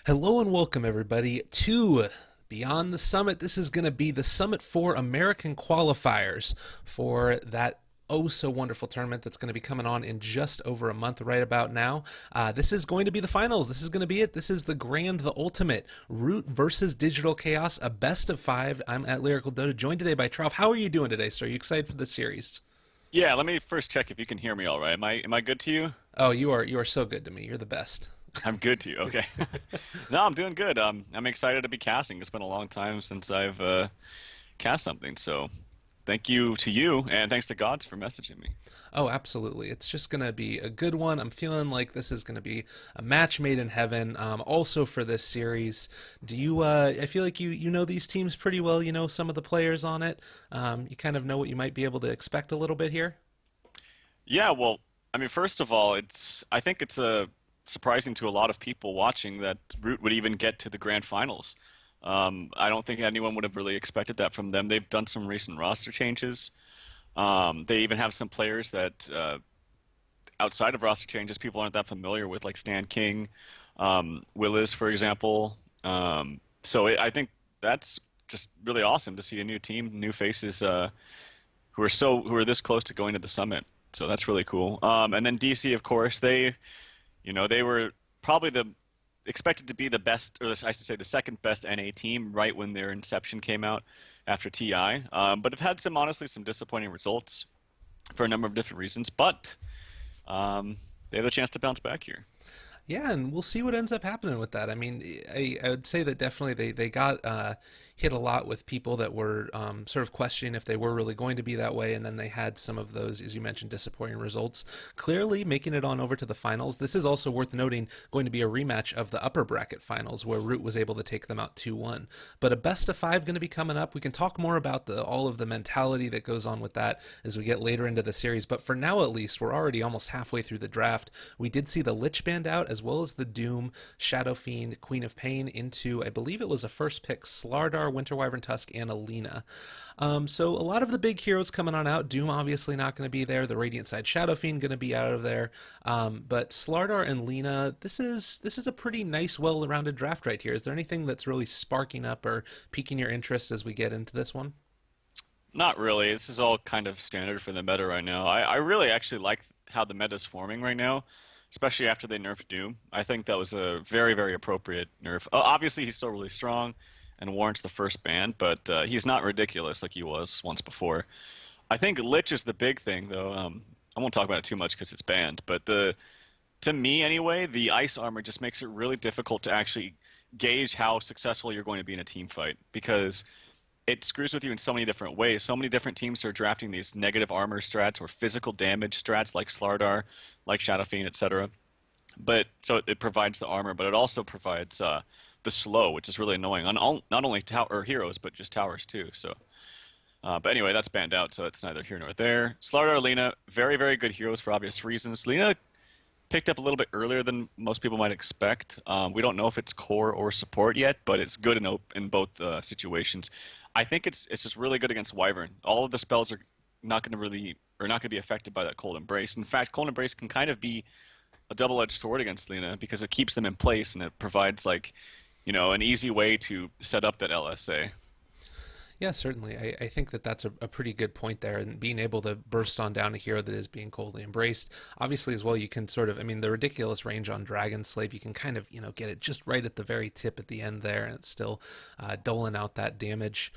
Hello and welcome, everybody, to Beyond the Summit. This is going to be the Summit for American qualifiers for that oh so wonderful tournament that's going to be coming on in just over a month right about now. This is going to be the finals. This is going to be it. This is the grand, the ultimate Root versus Digital Chaos, a best of five. I'm at Lyrical Dota, joined today by Tralf. How are you doing today, sir? Are you excited for the series? Yeah, let me first check if you can hear me all right. Am I good to you? Oh, you are so good to me. You're the best. I'm good to you. Okay. No, I'm doing good. I'm excited to be casting. It's been a long time since I've cast something, so thank you to you, and thanks to Gods for messaging me. Oh, absolutely. It's just going to be a good one. I'm feeling like this is going to be a match made in heaven. Also for this series, I feel like you know these teams pretty well. You know some of the players on it. You kind of know what you might be able to expect a little bit here. Yeah, well, I mean, first of all, I think it's surprising to a lot of people watching that Root would even get to the grand finals. I don't think anyone would have really expected that from them. They've done some recent roster changes. They even have some players that outside of roster changes people aren't that familiar with, like Stan King, Willis, for example. I think that's just really awesome to see a new team, new faces who are this close to going to the summit. So that's really cool. And then DC, of course, they were probably the expected to be the best, or I should say the second best NA team right when their inception came out after TI. But have had some disappointing results for a number of different reasons. But they have the chance to bounce back here. Yeah, and we'll see what ends up happening with that. I mean, I would say that definitely they got hit a lot with people that were sort of questioning if they were really going to be that way, and then they had some of those, as you mentioned, disappointing results. Clearly making it on over to the finals. This is also worth noting going to be a rematch of the upper bracket finals where Root was able to take them out 2-1. But a best of five going to be coming up. We can talk more about all of the mentality that goes on with that as we get later into the series. But for now, at least, we're already almost halfway through the draft. We did see the Lich Band out as well as the Doom, Shadow Fiend, Queen of Pain into, I believe it was a first pick, Slardar, Winter Wyvern Tusk, and Alina. So a lot of the big heroes coming on out. Doom obviously not going to be there. The Radiant Side Shadow Fiend going to be out of there. But Slardar and Lina, this is a pretty nice, well-rounded draft right here. Is there anything that's really sparking up or piquing your interest as we get into this one? Not really. This is all kind of standard for the meta right now. I really actually like how the meta is forming right now, especially after they nerfed Doom. I think that was a very, very appropriate nerf. Obviously, he's still really strong and warrants the first ban, but he's not ridiculous like he was once before. I think Lich is the big thing, though. I won't talk about it too much because it's banned, but to me anyway, the ice armor just makes it really difficult to actually gauge how successful you're going to be in a team fight because it screws with you in so many different ways. So many different teams are drafting these negative armor strats or physical damage strats like Slardar, like Shadow Fiend, etc. But so it provides the armor, but it also provides the slow, which is really annoying on not only tower heroes but just towers too. But anyway, that's banned out, so it's neither here nor there. Slardar, Lina, very very good heroes for obvious reasons. Lina picked up a little bit earlier than most people might expect. We don't know if it's core or support yet, but it's good in both situations. I think it's just really good against Wyvern. All of the spells are not going to really or not going to be affected by that Cold Embrace. In fact, Cold Embrace can kind of be a double-edged sword against Lina because it keeps them in place and it provides like, an easy way to set up that LSA. Yeah, certainly. I think that that's a pretty good point there, and being able to burst on down a hero that is being coldly embraced. Obviously, as well, you can sort of, I mean, the ridiculous range on Dragon Slave, you can kind of, get it just right at the very tip at the end there, and it's still doling out that damage.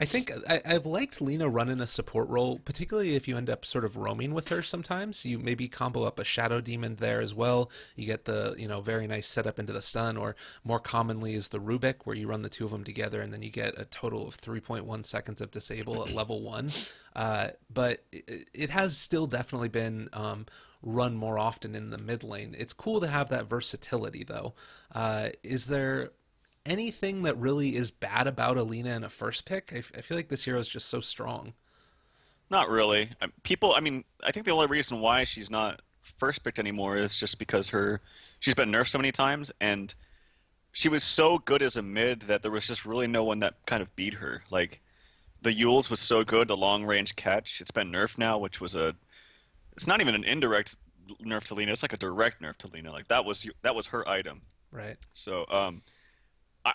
I think I've liked Lena running a support role, particularly if you end up sort of roaming with her sometimes. You maybe combo up a Shadow Demon there as well. You get the, very nice setup into the stun, or more commonly is the Rubik, where you run the two of them together and then you get a total of 3.1 seconds of disable at level 1. But it has still definitely been run more often in the mid lane. It's cool to have that versatility, though. Is there anything that really is bad about Alina in a first pick? I feel like this hero is just so strong. Not really. I mean, I think the only reason why she's not first picked anymore is just because she's been nerfed so many times, and she was so good as a mid that there was just really no one that kind of beat her. Like the Yules was so good, the long range catch. It's been nerfed now, it's not even an indirect nerf to Lena. It's like a direct nerf to Lena. Like that was her item. Right. So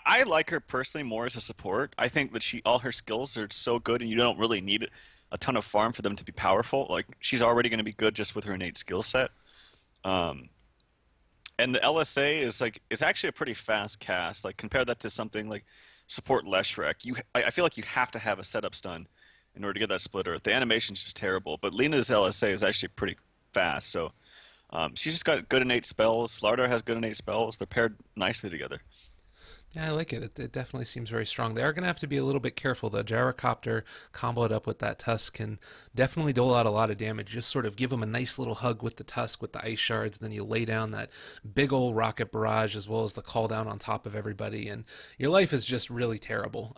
I like her personally more as a support. I think that all her skills are so good, and you don't really need a ton of farm for them to be powerful. Like she's already going to be good just with her innate skill set. Um, and the LSA is like it's actually a pretty fast cast. Like compare that to something like support Leshrac. I feel like you have to have a setup stun in order to get that splitter. The animation's just terrible, but Lena's LSA is actually pretty fast. So she's just got good innate spells. Slardar has good innate spells. They're paired nicely together. Yeah, I like it. It definitely seems very strong. They are going to have to be a little bit careful, though. Gyrocopter comboed up with that tusk can definitely dole out a lot of damage. Just sort of give them a nice little hug with the tusk, with the ice shards, then you lay down that big old rocket barrage as well as the call down on top of everybody, and your life is just really terrible,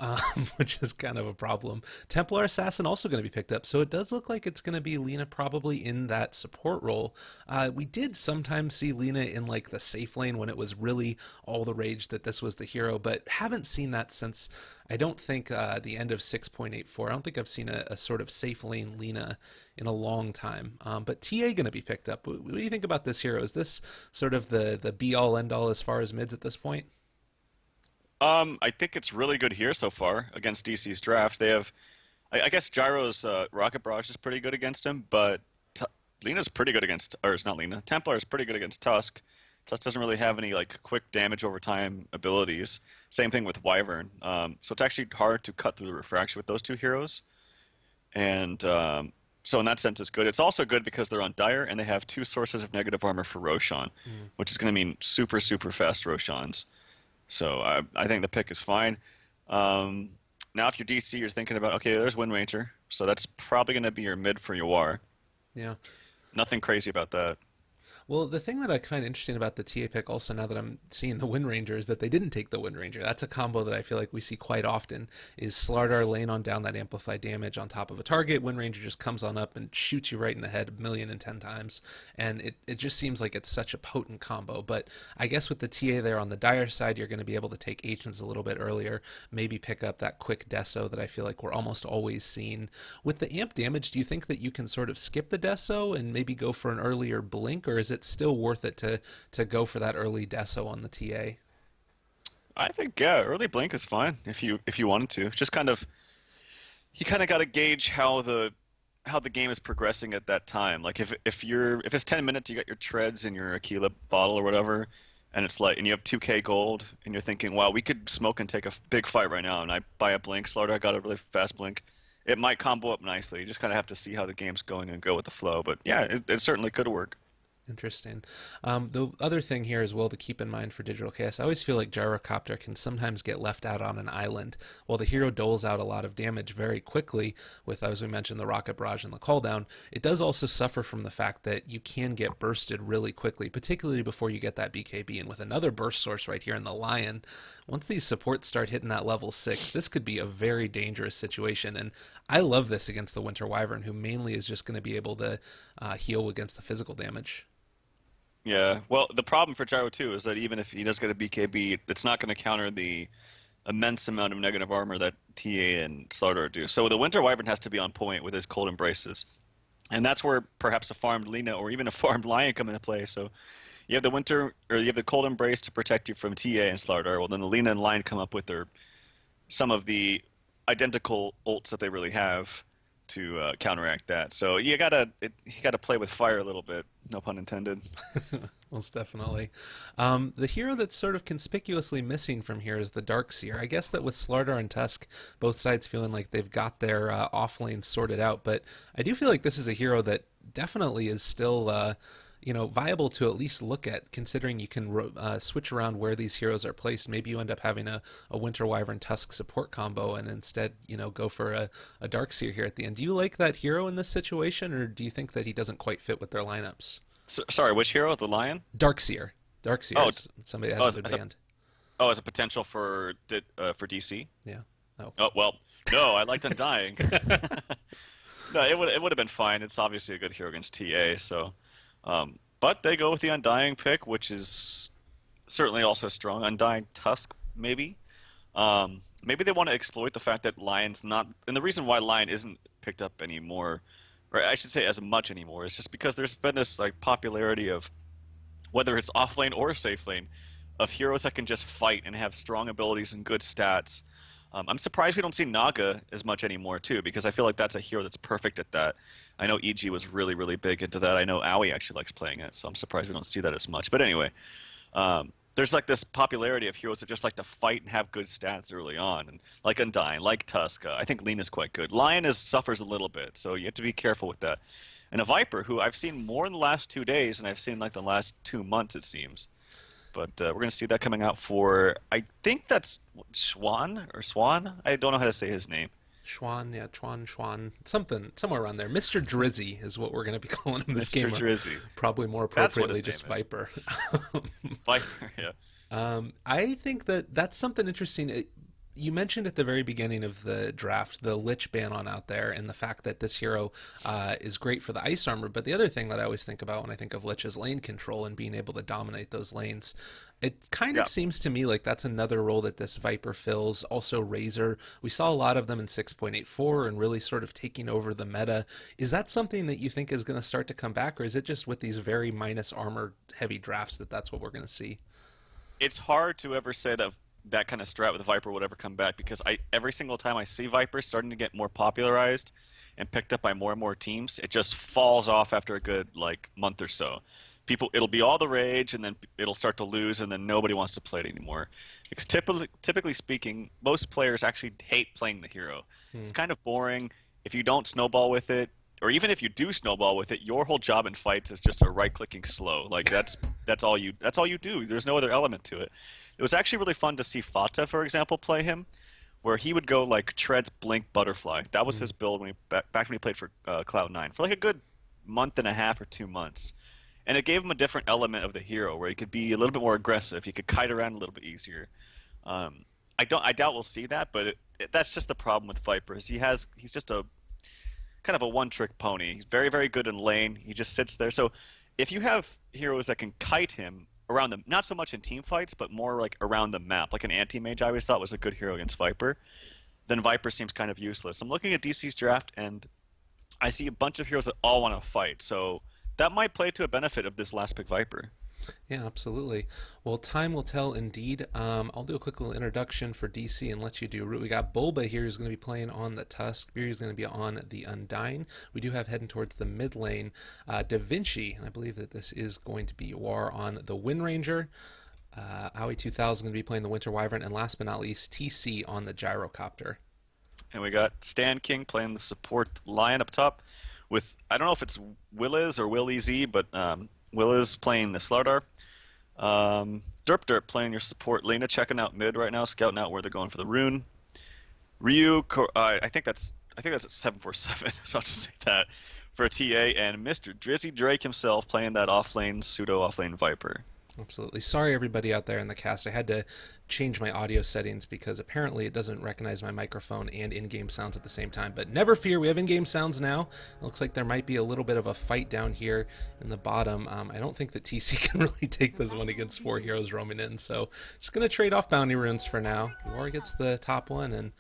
which is kind of a problem. Templar Assassin also going to be picked up, so it does look like it's going to be Lena probably in that support role. We did sometimes see Lena in like the safe lane when it was really all the rage that this was the hero, but haven't seen that since I don't think the end of 6.84. I don't think I've seen a sort of safe lane Lena in a long time. But TA going to be picked up. What do you think about this hero? Is this sort of the be all end all as far as mids at this point? I think it's really good here so far against DC's draft. They have, I guess Gyro's Rocket Barrage is pretty good against him, but T Lena's pretty good against, or it's not Lena. Templar is pretty good against Tusk. Tusk doesn't really have any like quick damage over time abilities. Same thing with Wyvern. So it's actually hard to cut through the refraction with those two heroes. And so in that sense, it's good. It's also good because they're on Dire and they have two sources of negative armor for Roshan, Mm. which is going to mean super, super fast Roshans. So I think the pick is fine. Um, Now, if you're DC, you're thinking about, okay, there's Wind Ranger. So that's probably going to be your mid for your War. Yeah. Nothing crazy about that. Well, the thing that I find interesting about the TA pick also now that I'm seeing the Wind Ranger is that they didn't take the Wind Ranger. That's a combo that I feel like we see quite often is Slardar laying on down that amplified damage on top of a target. Wind Ranger just comes on up and shoots you right in the head 1,010,000 times. And it just seems like it's such a potent combo. But I guess with the TA there on the Dire side, you're going to be able to take Agents a little bit earlier, maybe pick up that quick Deso that I feel like we're almost always seeing. With the amp damage, do you think that you can sort of skip the Deso and maybe go for an earlier blink, or is it still worth it to go for that early deso on the TA? I think yeah, early blink is fine if you wanted to. Just kind of you kind of got to gauge how the game is progressing at that time. Like if it's 10 minutes, you got your treads and your Aquila bottle or whatever, and it's like and you have 2K gold, and you're thinking, wow, we could smoke and take a big fight right now, and I buy a blink. Slaughter, I got a really fast blink. It might combo up nicely. You just kind of have to see how the game's going and go with the flow. But yeah, it certainly could work. Interesting. The other thing here as well to keep in mind for Digital Chaos, I always feel like Gyrocopter can sometimes get left out on an island. While the hero doles out a lot of damage very quickly with, as we mentioned, the Rocket Barrage and the Call Down, it does also suffer from the fact that you can get bursted really quickly, particularly before you get that BKB. And with another burst source right here in the Lion, once these supports start hitting that level 6, this could be a very dangerous situation. And I love this against the Winter Wyvern, who mainly is just going to be able to heal against the physical damage. Yeah. Well, the problem for Gyro too is that even if he does get a BKB, it's not going to counter the immense amount of negative armor that TA and Slardar do. So the Winter Wyvern has to be on point with his cold embraces. And that's where perhaps a farmed Lina or even a farmed Lion come into play. So you have the Winter or you have the cold embrace to protect you from TA and Slardar. Well, then the Lina and Lion come up with their some of the identical ults that they really have to counteract that. So you gotta play with fire a little bit. No pun intended. Most definitely. The hero that's sort of conspicuously missing from here is the Darkseer. I guess that with Slardar and Tusk, both sides feeling like they've got their off lanes sorted out, but I do feel like this is a hero that definitely is still viable to at least look at, considering you can switch around where these heroes are placed. Maybe you end up having a Winter Wyvern Tusk support combo and instead, go for a Darkseer here at the end. Do you like that hero in this situation, or do you think that he doesn't quite fit with their lineups? Sorry, which hero? The Lion? Darkseer. Darkseer Oh, is somebody that oh, has a good band. as a potential for DC. Yeah. Oh. Oh well, no, I liked Undying. No, it would have been fine. It's obviously a good hero against TA. So, but they go with the Undying pick, which is certainly also strong. Undying Tusk, maybe. Maybe they want to exploit the fact that Lion's not, and the reason why Lion isn't picked up anymore, or I should say as much anymore, is just because there's been this like popularity of whether it's off lane or safe lane, of heroes that can just fight and have strong abilities and good stats. I'm surprised we don't see Naga as much anymore too, because I feel like that's a hero that's perfect at that. I know EG was really, really big into that. I know Aoi actually likes playing it, so I'm surprised we don't see that as much. But anyway, there's like this popularity of heroes that just like to fight and have good stats early on, and like Undyne, like Tuska. I think Lena's quite good. Lion is suffers a little bit, so you have to be careful with that. And a Viper, who I've seen more in the last 2 days than I've seen like the last 2 months, it seems. But we're gonna see that coming out for I think that's Swan or Swan. I don't know how to say his name. Schwan, yeah, Schwan, something, somewhere around there. Mr. Drizzy is what we're going to be calling him this Mr. game, or Drizzy. probably more That's what appropriately his just name is. Viper. Viper, yeah. I think that that's something interesting. You mentioned at the very beginning of the draft the Lich ban on out there, and the fact that this hero is great for the ice armor. But the other thing that I always think about when I think of Lich is lane control and being able to dominate those lanes. It kind of Yeah. seems to me like that's another role that this Viper fills. Also, Razor. We saw a lot of them in 6.84 and really sort of taking over the meta. Is that something that you think is going to start to come back, or is it just with these very minus armor heavy drafts that that's what we're going to see? It's hard to ever say that that kind of strat with Viper would ever come back because I every single time I see Viper starting to get more popularized and picked up by more and more teams, it just falls off after a good like month or so. People, it'll be all the rage, and then it'll start to lose, and then nobody wants to play it anymore. Because typically speaking, most players actually hate playing the hero. Hmm. It's kind of boring. If you don't snowball with it, or even if you do snowball with it, your whole job in fights is just a right-clicking slow. Like that's all you do. There's no other element to it. It was actually really fun to see Fata, for example, play him, where he would go like treads, blink, butterfly. That was Hmm. his build when he back when he played for Cloud9 for like a good month and a half or 2 months, and it gave him a different element of the hero where he could be a little bit more aggressive. He could kite around a little bit easier. Um, I doubt we'll see that, but that's just the problem with Viper. Is he's just a kind of a one-trick pony. He's very, very good in lane. He just sits there. So if you have heroes that can kite him around them, not so much in team fights, but more like around the map, like an anti-mage I always thought was a good hero against Viper, then Viper seems kind of useless. I'm looking at DC's draft, and I see a bunch of heroes that all want to fight. So that might play to a benefit of this last pick Viper. Yeah, absolutely. Well, time will tell indeed. I'll do a quick little introduction for DC and let you do root. We got Bulba here who's going to be playing on the Tusk. Beery is going to be on the Undyne. We do have heading towards the mid lane Da Vinci, and I believe that this is going to be War on the Wind Ranger. Aoi 2000 is going to be playing the Winter Wyvern, and last but not least, TC on the Gyrocopter. And we got Stan King playing the support lion up top with, I don't know if it's Williz or Will Ez, but Williz playing the Slardar. Derp Derp playing your support. Lena checking out mid right now, scouting out where they're going for the rune. I think that's at 747, so I'll just say that for a TA. And Mr. Drizzy Drake himself playing that offlane, pseudo offlane Viper. Absolutely. Sorry, everybody out there in the cast. I had to change my audio settings because apparently it doesn't recognize my microphone and in-game sounds at the same time. But never fear, we have in-game sounds now. It looks like there might be a little bit of a fight down here in the bottom. I don't think that TC can really take this one against four heroes roaming in. So just going to trade off bounty runes for now. War gets the top one, and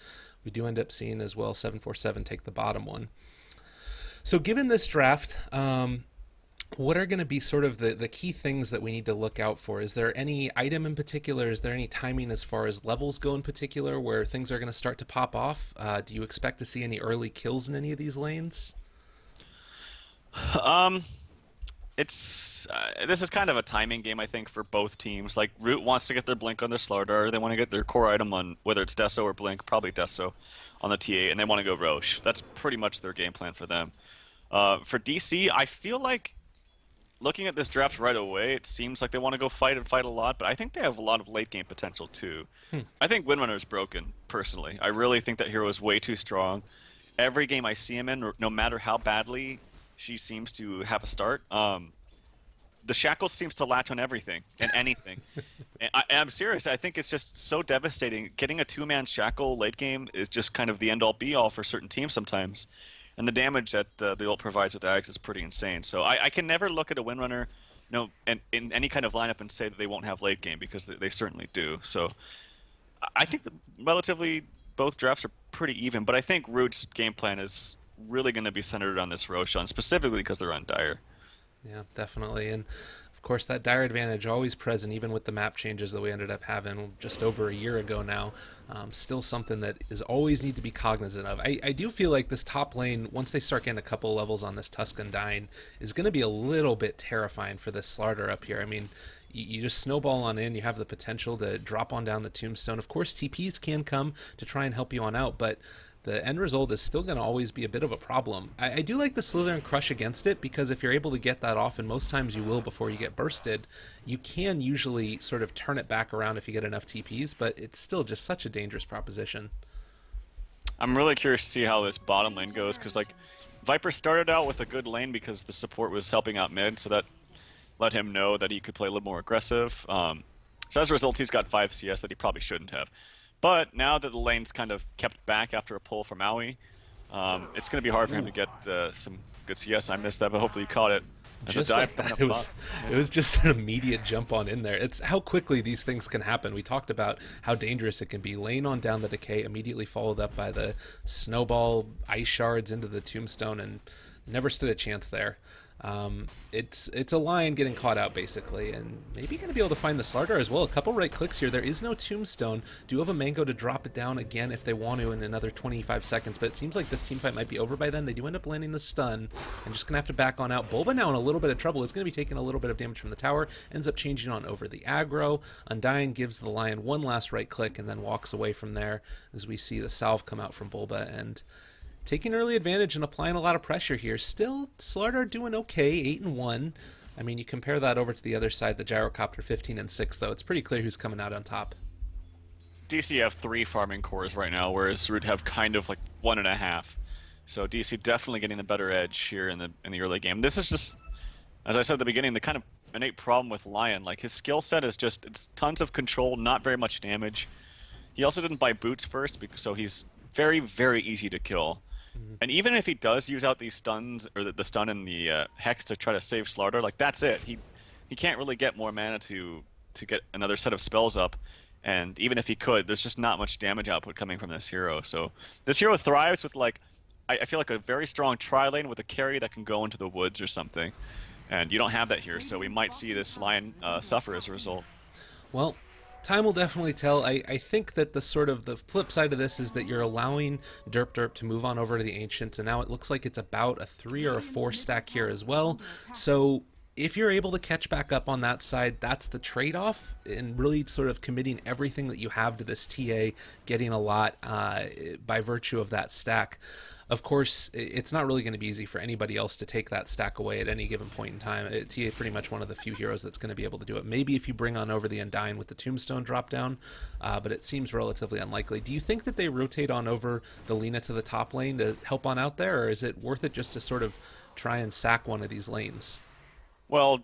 we do end up seeing as well 747 take the bottom one. So given this draft, what are going to be sort of the key things that we need to look out for? Is there any item in particular? Is there any timing as far as levels go in particular where things are going to start to pop off? Do you expect to see any early kills in any of these lanes? Um, it's this is kind of a timing game, I think, for both teams. Like Root wants to get their Blink on their Slardar. They want to get their core item on whether it's Deso or Blink, probably Deso, on the TA, and they want to go Roche. That's pretty much their game plan for them. For DC, I feel like looking at this draft right away, it seems like they want to go fight and fight a lot, but I think they have a lot of late game potential too. Hmm. I think Windrunner is broken, personally. I really think that hero is way too strong. Every game I see him in, no matter how badly she seems to have a start, the Shackle seems to latch on everything and anything. And I'm serious. I think it's just so devastating. Getting a two-man Shackle late game is just kind of the end-all be-all for certain teams sometimes. And the damage that the ult provides with Ags is pretty insane. So I can never look at a Windrunner, and in any kind of lineup and say that they won't have late game because they certainly do. So I think that relatively both drafts are pretty even, but I think Root's game plan is really going to be centered on this Roshan, specifically because they're on Dire. Yeah, definitely. And Of course, that dire advantage always present, even with the map changes that we ended up having just over a year ago now. Still something that is always need to be cognizant of. I do feel like this top lane, once they start getting a couple levels on this Tusk Undying, is going to be a little bit terrifying for this Slardar up here. I mean, you just snowball on in. You have the potential to drop on down the Tombstone. Of course, TPs can come to try and help you on out, but the end result is still going to always be a bit of a problem. I do like the Slither and Crush against it, because if you're able to get that off, and most times you will before you get bursted, you can usually sort of turn it back around if you get enough TPs, but it's still just such a dangerous proposition. I'm really curious to see how this bottom lane goes, because like Viper started out with a good lane because the support was helping out mid, so that let him know that he could play a little more aggressive. So as a result, he's got 5 CS that he probably shouldn't have. But now that the lane's kind of kept back after a pull from Maui, it's going to be hard for him to get some good CS. I missed that, but hopefully you caught it. As Just a dive like coming that, up it was just an immediate jump on in there. It's how quickly these things can happen. We talked about how dangerous it can be. Lane on down the decay, immediately followed up by the snowball ice shards into the Tombstone, and never stood a chance there. It's a lion getting caught out basically, and maybe going to be able to find the Slardar as well. A couple right clicks here. There is no Tombstone. Do have a Mango to drop it down again if they want to in another 25 seconds, but it seems like this team fight might be over by then. They do end up landing the stun and just going to have to back on out. Bulba now in a little bit of trouble. Is going to be taking a little bit of damage from the tower. Ends up changing on over the aggro. Undying gives the lion one last right click and then walks away from there as we see the salve come out from Bulba, and taking early advantage and applying a lot of pressure here. Still, Slardar doing okay, 8-1. I mean, you compare that over to the other side, the Gyrocopter 15-6, though. It's pretty clear who's coming out on top. DC have 3 farming cores right now, whereas Root have kind of like 1.5. So DC definitely getting the better edge here in the early game. This is just, as I said at the beginning, the kind of innate problem with Lion. Like his skill set is just it's tons of control, not very much damage. He also didn't buy boots first, so he's very, very easy to kill. And even if he does use out these stuns, or the stun and the Hex to try to save Slardar, like that's it. He can't really get more mana to get another set of spells up. And even if he could, there's just not much damage output coming from this hero. So this hero thrives with like, I feel like a very strong tri-lane with a carry that can go into the woods or something. And you don't have that here, so we might see this Lion suffer as a result. Well, time will definitely tell. I think that the flip side of this is that you're allowing Derp to move on over to the Ancients, and now it looks like it's about a 3 or a 4 stack here as well. So if you're able to catch back up on that side, that's the trade-off, and really sort of committing everything that you have to this TA, getting a lot by virtue of that stack. Of course, it's not really going to be easy for anybody else to take that stack away at any given point in time. TA is pretty much one of the few heroes that's going to be able to do it. Maybe if you bring on over the Undying with the Tombstone drop down, but it seems relatively unlikely. Do you think that they rotate on over the Lina to the top lane to help on out there, or is it worth it just to sort of try and sack one of these lanes? Well,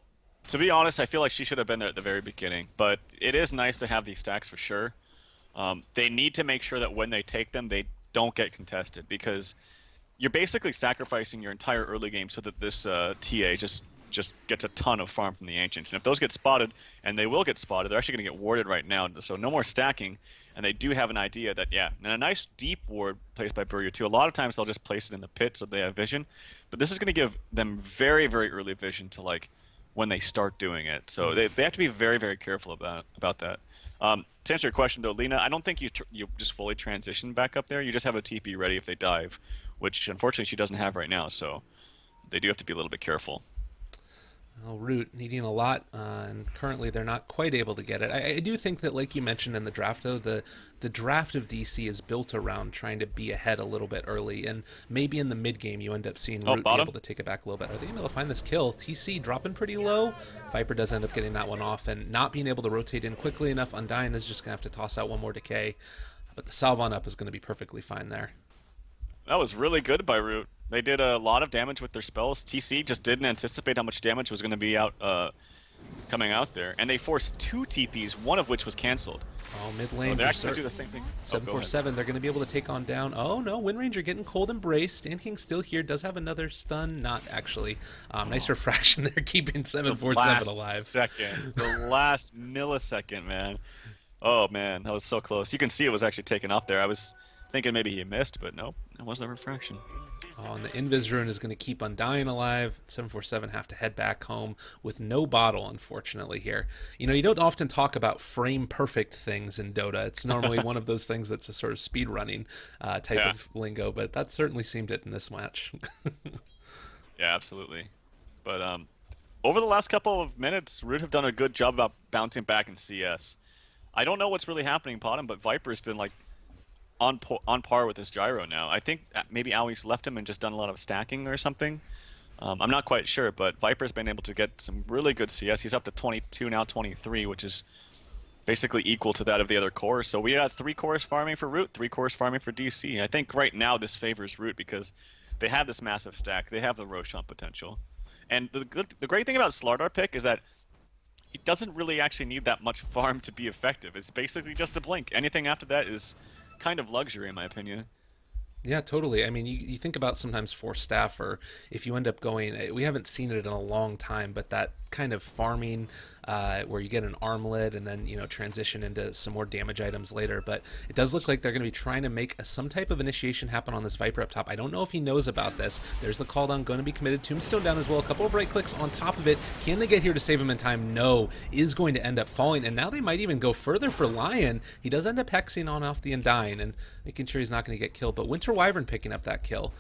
to be honest, I feel like she should have been there at the very beginning, but it is nice to have these stacks for sure. They need to make sure that when they take them, they don't get contested, because you're basically sacrificing your entire early game so that this TA just gets a ton of farm from the Ancients. And if those get spotted, and they will get spotted, they're actually going to get warded right now, so no more stacking. And they do have an idea that, yeah, and a nice deep ward placed by Burrier too. A lot of times they'll just place it in the pit so they have vision, but this is going to give them very, very early vision to like when they start doing it. So they have to be very, very careful about that. To answer your question though, Lina, I don't think you just fully transition back up there. You just have a TP ready if they dive, which unfortunately she doesn't have right now, so they do have to be a little bit careful. Well, Root needing a lot, and currently they're not quite able to get it. I do think that, like you mentioned in the draft, though, the draft of DC is built around trying to be ahead a little bit early, and maybe in the mid game you end up seeing Root be able to take it back a little bit. Are they able to find this kill? TC dropping pretty low. Viper does end up getting that one off, and not being able to rotate in quickly enough. Undying is just going to have to toss out one more decay, but the salve on up is going to be perfectly fine there. That was really good by Root. They did a lot of damage with their spells. TC just didn't anticipate how much damage was going to be coming out there, and they forced 2 TPs, one of which was canceled. Oh, mid lane. So they're actually going to do the same thing. 747. They're going to be able to take on down. Oh no, Wind Ranger getting cold embrace. Stand King still here. Does have another stun. Not actually. Nice refraction there, keeping 747 alive. The last millisecond, man. Oh man, that was so close. You can see it was actually taken off there. I was thinking maybe he missed, but nope, it was a refraction. Oh, and the Invis rune is going to keep Undying alive. 747 have to head back home with no bottle, unfortunately, here. You know, you don't often talk about frame perfect things in Dota. It's normally one of those things that's a sort of speed running type Yeah, of lingo, but that certainly seemed it in this match. yeah, absolutely. But over the last couple of minutes, Root have done a good job about bouncing back in CS. I don't know what's really happening bottom, but Viper's been like on par with his gyro now. I think maybe Aui's left him and just done a lot of stacking or something. I'm not quite sure, but Viper's been able to get some really good CS. He's up to 22 now, 23, which is basically equal to that of the other cores. So we got 3 cores farming for Root, 3 cores farming for DC. I think right now this favors Root because they have this massive stack. They have the Roshan potential. And the great thing about Slardar pick is that he doesn't really actually need that much farm to be effective. It's basically just a blink. Anything after that is kind of luxury, in my opinion. Yeah, totally. I mean, you think about sometimes Force Staff, or if you end up going, we haven't seen it in a long time, but that kind of farming where you get an armlet and then, you know, transition into some more damage items later. But it does look like they're going to be trying to make some type of initiation happen on this Viper up top. I don't know if he knows about this. There's the call down going to be committed. Tombstone down as well. A couple of right clicks on top of it. Can they get here to save him in time? No. Is going to end up falling. And now they might even go further for Lion. He does end up hexing on off the Undying and making sure he's not going to get killed. But Winter Wyvern picking up that kill.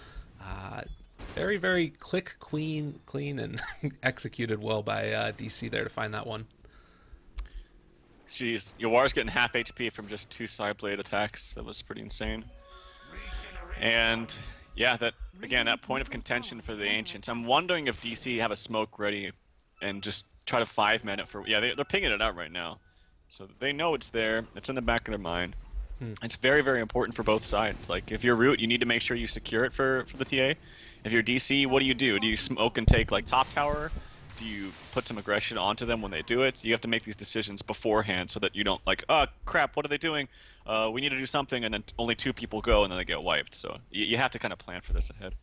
Very, very clean, and executed well by DC there to find that one. Jeez, Yawar's getting half HP from just 2 side blade attacks. That was pretty insane. And yeah, that again, that point of contention for the Ancients. I'm wondering if DC have a smoke ready and just try to 5-man it for. Yeah, they're pinging it out right now, so they know it's there. It's in the back of their mind. It's very, very important for both sides. Like, if you're Root, you need to make sure you secure it for the TA. If you're DC, what do? Do you smoke and take, like, top tower? Do you put some aggression onto them when they do it? You have to make these decisions beforehand so that you don't, like, oh, crap, what are they doing? We need to do something, and then only 2 people go, and then they get wiped. So you have to kind of plan for this ahead.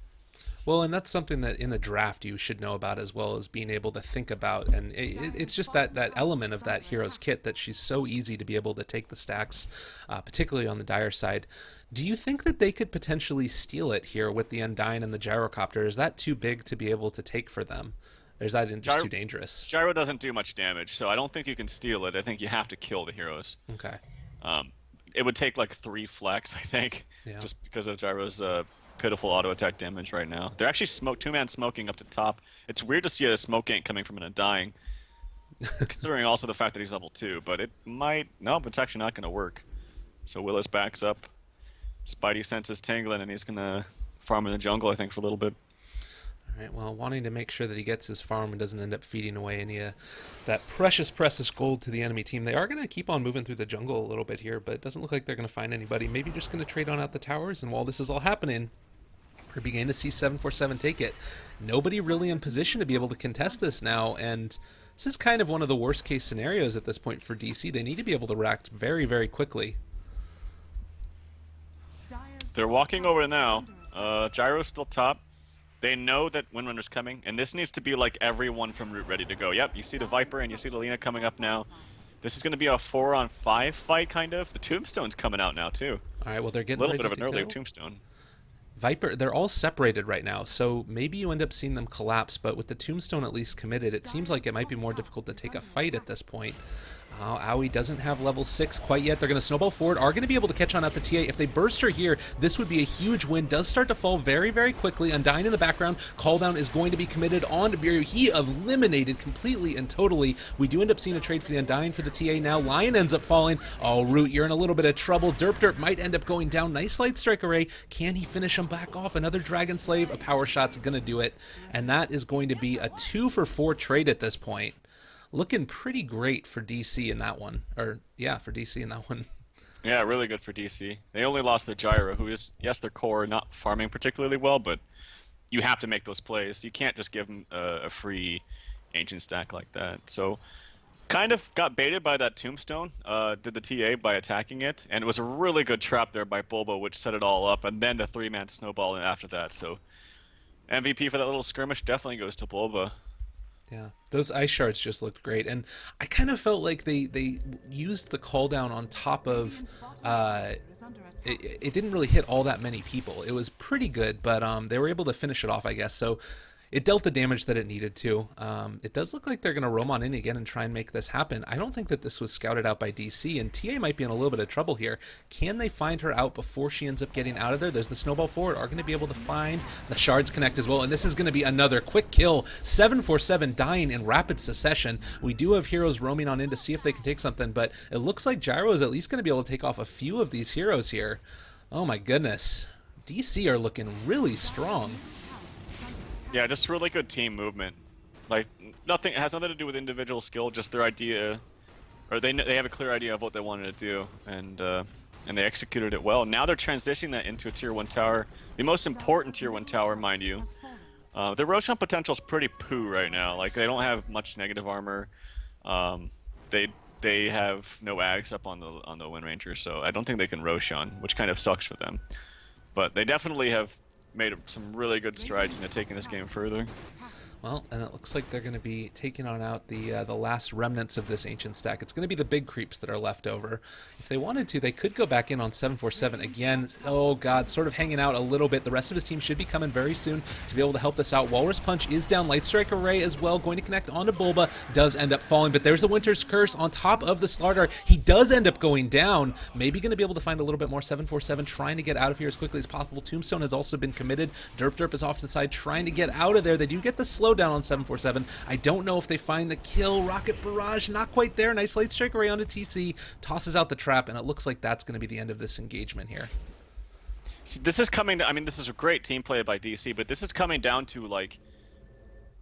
Well, and that's something that in the draft you should know about as well as being able to think about. And it's just that element of that hero's kit that she's so easy to be able to take the stacks, particularly on the Dire side. Do you think that they could potentially steal it here with the Undying and the Gyrocopter? Is that too big to be able to take for them? Or is that just too dangerous? Gyro doesn't do much damage, so I don't think you can steal it. I think you have to kill the heroes. Okay. It would take like 3 flex, I think, Yeah. just because of Gyro's pitiful auto attack damage right now. They're actually 2-man smoking up to top. It's weird to see a smoke gank coming from an Undying, considering also the fact that he's level 2, but it might... No, it's actually not going to work. So Willis backs up. Spidey senses tingling, and he's going to farm in the jungle, I think, for a little bit. All right, well, wanting to make sure that he gets his farm and doesn't end up feeding away any that precious gold to the enemy team. They are going to keep on moving through the jungle a little bit here, but it doesn't look like they're going to find anybody. Maybe just going to trade on out the towers, and while this is all happening, we're beginning to see 747 take it. Nobody really in position to be able to contest this now, and this is kind of one of the worst case scenarios at this point for DC. They need to be able to react very, very quickly. They're walking over now. Gyro's still top. They know that Windrunner's coming, and this needs to be like everyone from Root ready to go. Yep, you see the Viper and you see the Lina coming up now. This is going to be a 4-on-5 fight, kind of. The Tombstone's coming out now, too. All right, well, they're getting a little ready bit of to an earlier go. Tombstone. Viper, they're all separated right now, so maybe you end up seeing them collapse, but with the Tombstone at least committed, it seems like it might be more difficult to take a fight at this point. Aoi doesn't have level 6 quite yet. They're going to snowball forward, are going to be able to catch on at the TA. If they burst her here, this would be a huge win. Does start to fall very, very quickly. Undying in the background. Call down is going to be committed on to Biryu. He eliminated completely and totally. We do end up seeing a trade for the Undying for the TA now. Lion ends up falling. Oh, Root, you're in a little bit of trouble. Derp might end up going down. Nice light strike array. Can he finish him back off? Another Dragon Slave. A power shot's going to do it. And that is going to be a 2-for-4 trade at this point. Looking pretty great for DC in that one. Or, yeah, for DC in that one. Yeah, really good for DC. They only lost their Gyro, who is, yes, their core, not farming particularly well, but you have to make those plays. You can't just give them a free Ancient stack like that. So, kind of got baited by that Tombstone, did the TA by attacking it, and it was a really good trap there by Bulbo, which set it all up, and then the 3-man snowball after that. So, MVP for that little skirmish definitely goes to Bulbo. Yeah, those ice shards just looked great, and I kind of felt like they used the call down on top of. Uh, it didn't really hit all that many people. It was pretty good, but they were able to finish it off, I guess. So it dealt the damage that it needed to. It does look like they're going to roam on in again and try and make this happen. I don't think that this was scouted out by DC, and TA might be in a little bit of trouble here. Can they find her out before she ends up getting out of there? There's the snowball forward. Are going to be able to find the shards connect as well, and this is going to be another quick kill. 747 dying in rapid succession. We do have heroes roaming on in to see if they can take something, but it looks like Gyro is at least going to be able to take off a few of these heroes here. Oh my goodness. DC are looking really strong. Yeah, just really good team movement. Like nothing, it has nothing to do with individual skill, just their idea, or they have a clear idea of what they wanted to do, and they executed it well. Now they're transitioning that into a tier 1 tower, the most important tier 1 tower, mind you. The Roshan potential is pretty poo right now. Like they don't have much negative armor. Um, they have no ags up on the Wind Ranger, so I don't think they can Roshan, which kind of sucks for them. But they definitely have made some really good strides into taking this game further. Well, and it looks like they're going to be taking on out the last remnants of this ancient stack. It's going to be the big creeps that are left over. If they wanted to, they could go back in on 747 again. Oh god, sort of hanging out a little bit. The rest of his team should be coming very soon to be able to help this out. Walrus Punch is down. Light Strike Array as well, going to connect onto Bulba. Does end up falling, but there's the Winter's Curse on top of the Slardar. He does end up going down. Maybe going to be able to find a little bit more. 747 trying to get out of here as quickly as possible. Tombstone has also been committed. Derp is off to the side trying to get out of there. They do get the slow down on 747. I don't know if they find the kill. Rocket Barrage, not quite there. Nice Light Strike Array onto TC. Tosses out the trap, and it looks like that's going to be the end of this engagement here. See, this is coming to, I mean, this is a great team play by DC, but this is coming down to, like,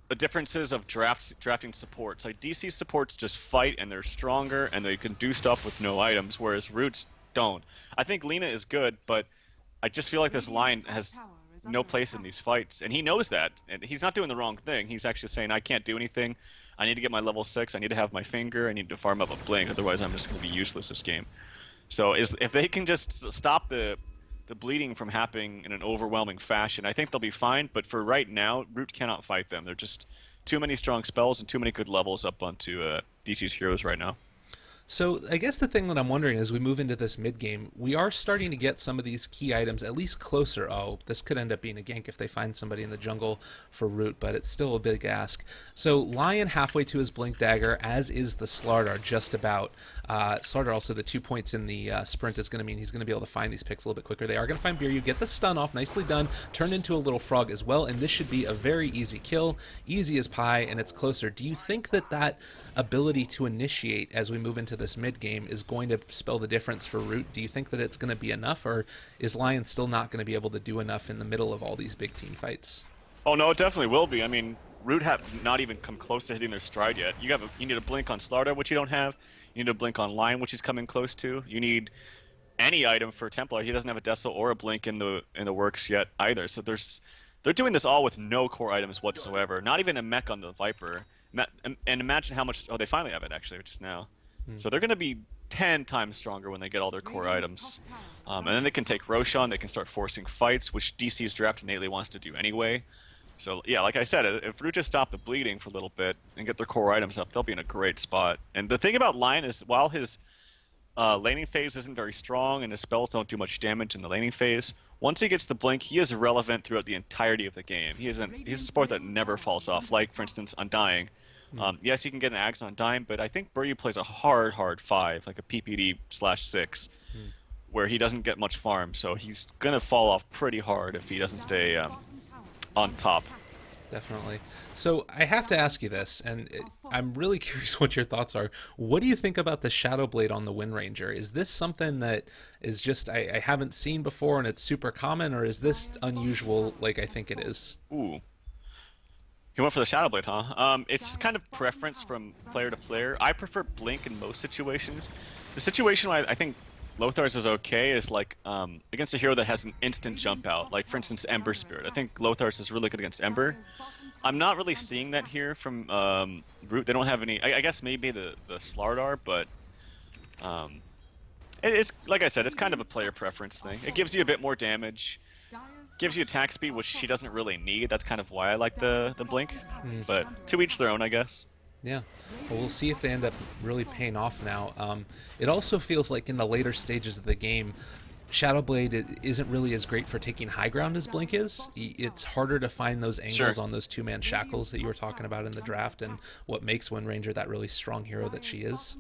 the differences of drafting supports. Like, DC supports just fight, and they're stronger, and they can do stuff with no items, whereas Roots don't. I think Lina is good, but I just feel like this line has no place in these fights, and he knows that, and he's not doing the wrong thing. He's actually saying, I can't do anything. I need to get my level 6. I need to have my finger. I need to farm up a blink. Otherwise, I'm just going to be useless this game. So if they can just stop the bleeding from happening in an overwhelming fashion, I think they'll be fine. But for right now, Root cannot fight them. They're just too many strong spells and too many good levels up onto DC's heroes right now. So I guess the thing that I'm wondering as we move into this mid game, we are starting to get some of these key items at least closer. Oh, this could end up being a gank if they find somebody in the jungle for Root, but it's still a big ask. So Lion halfway to his Blink Dagger, as is the Slardar just about. Slardar also the 2 points in the sprint is going to mean he's going to be able to find these picks a little bit quicker. They are going to find Beer. You get the stun off, nicely done, turned into a little frog as well, and this should be a very easy kill, easy as pie, and it's closer. Do you think that ability to initiate as we move into this mid game is going to spell the difference for Root? Do you think that it's going to be enough, or is Lion still not going to be able to do enough in the middle of all these big team fights? Oh no, it definitely will be. I mean, Root have not even come close to hitting their stride yet. You need a blink on Slardar, which you don't have. You need a blink on Lion, which he's coming close to. You need any item for Templar. He doesn't have a Decil or a blink in the works yet either. So they're doing this all with no core items whatsoever. Not even a mech on the Viper. And imagine how much. Oh, they finally have it actually, which is now. So they're going to be 10 times stronger when they get all their core items. And then they can take Roshan. They can start forcing fights, which DC's draft innately wants to do anyway. So yeah, like I said, if Root just stop the bleeding for a little bit and get their core items up, they'll be in a great spot. And the thing about Lion is, while his laning phase isn't very strong and his spells don't do much damage in the laning phase, once he gets the blink, he is relevant throughout the entirety of the game. He's a support that never falls off, like, for instance, Undying. Yes, he can get an Axe on Undying, but I think Buryu plays a hard 5, like a PPD/6, where he doesn't get much farm, so he's going to fall off pretty hard if he doesn't stay on top. Definitely. So I have to ask you this, and I'm really curious what your thoughts are. What do you think about the Shadow Blade on the Wind Ranger? Is this something that is just I haven't seen before and it's super common, or is this unusual like I think it is? Ooh. He went for the Shadow Blade, huh? It's kind of preference from player to player. I prefer Blink in most situations. The situation where I think Lothar's is okay is like against a hero that has an instant jump out, like for instance Ember Spirit. I think Lothar's is really good against Ember. I'm not really seeing that here from Root. They don't have any. I guess maybe the Slardar, but it's like I said, it's kind of a player preference thing. It gives you a bit more damage. gives you attack speed, which she doesn't really need. That's kind of why I like the blink. But to each their own, I guess. Yeah. Well, we'll see if they end up really paying off now. It also feels like in the later stages of the game, Shadowblade isn't really as great for taking high ground as Blink is. It's harder to find those Sure. angles on those two-man shackles that you were talking about in the draft, and what makes Wind Ranger that really strong hero that she is.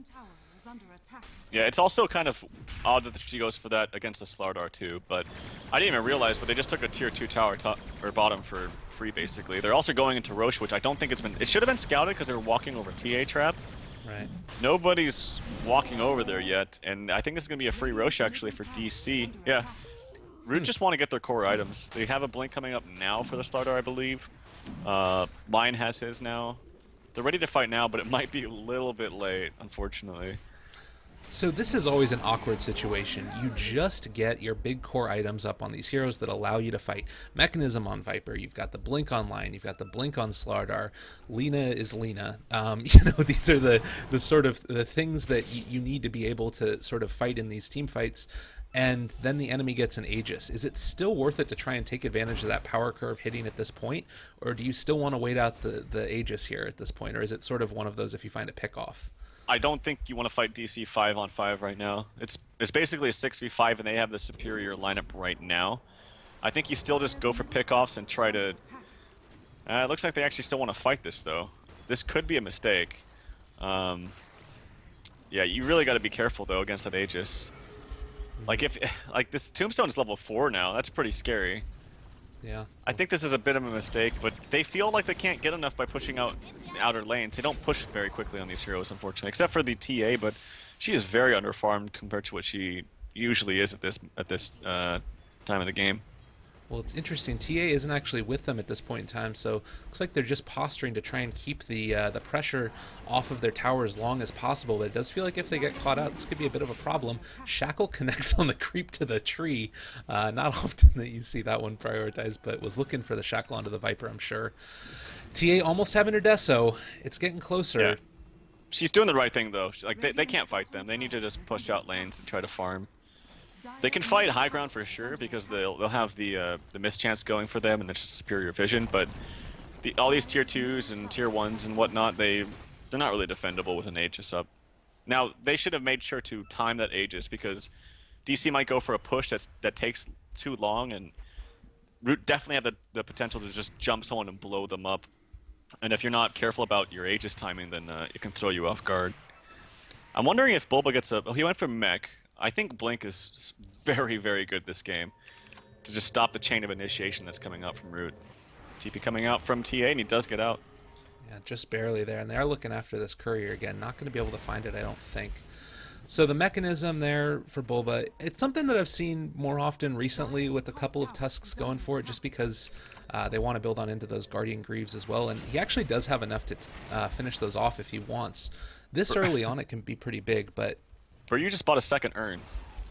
Yeah, it's also kind of odd that she goes for that against the Slardar too, but I didn't even realize, but they just took a tier 2 tower top, or bottom for free basically. They're also going into Roche, which I don't think it should have been scouted because they were walking over TA trap. Right. Nobody's walking over there yet, and I think this is going to be a free Roche actually for DC. Yeah. Root just want to get their core items. They have a blink coming up now for the Slardar, I believe. Lion has his now. They're ready to fight now, but it might be a little bit late, unfortunately. So this is always an awkward situation. You just get your big core items up on these heroes that allow you to fight. Mechanism on Viper, you've got the Blink on Lion, you've got the Blink on Slardar, Lena is Lena. These are the sort of the things that you need to be able to sort of fight in these team fights. And then the enemy gets an Aegis. Is it still worth it to try and take advantage of that power curve hitting at this point? Or do you still want to wait out the Aegis here at this point? Or is it sort of one of those if you find a pick off? I don't think you want to fight DC 5-on-5 right now. It's basically a 6v5 and they have the superior lineup right now. I think you still just go for pickoffs and try to... it looks like they actually still want to fight this though. This could be a mistake. Yeah, you really got to be careful though against that Aegis. Like this Tombstone is level 4 now, that's pretty scary. Yeah. I think this is a bit of a mistake, but they feel like they can't get enough by pushing out the outer lanes. They don't push very quickly on these heroes, unfortunately, except for the TA, but she is very underfarmed compared to what she usually is at this time of the game. Well, it's interesting. TA isn't actually with them at this point in time, so looks like they're just posturing to try and keep the pressure off of their tower as long as possible. But it does feel like if they get caught out, this could be a bit of a problem. Shackle connects on the creep to the tree. Not often that you see that one prioritized, but was looking for the Shackle onto the Viper, I'm sure. TA almost having her Deso. It's getting closer. Yeah. She's doing the right thing, though. Like they can't fight them. They need to just push out lanes and try to farm. They can fight high ground for sure because they'll have the mischance going for them and it's just superior vision. But all these tier 2s and tier 1s and whatnot, they're not really defendable with an Aegis up. Now they should have made sure to time that Aegis because DC might go for a push that takes too long, and Root definitely have the potential to just jump someone and blow them up. And if you're not careful about your Aegis timing, then it can throw you off guard. I'm wondering if Bulba gets a... Oh, he went for mech. I think Blink is very, very good this game to just stop the chain of initiation that's coming out from Root. TP coming out from TA, and he does get out. Yeah, just barely there. And they are looking after this courier again. Not going to be able to find it, I don't think. So the mechanism there for Bulba, it's something that I've seen more often recently with a couple of Tusks going for it just because they want to build on into those Guardian Greaves as well. And he actually does have enough to finish those off if he wants. This early on, it can be pretty big, but... Or you just bought a second urn.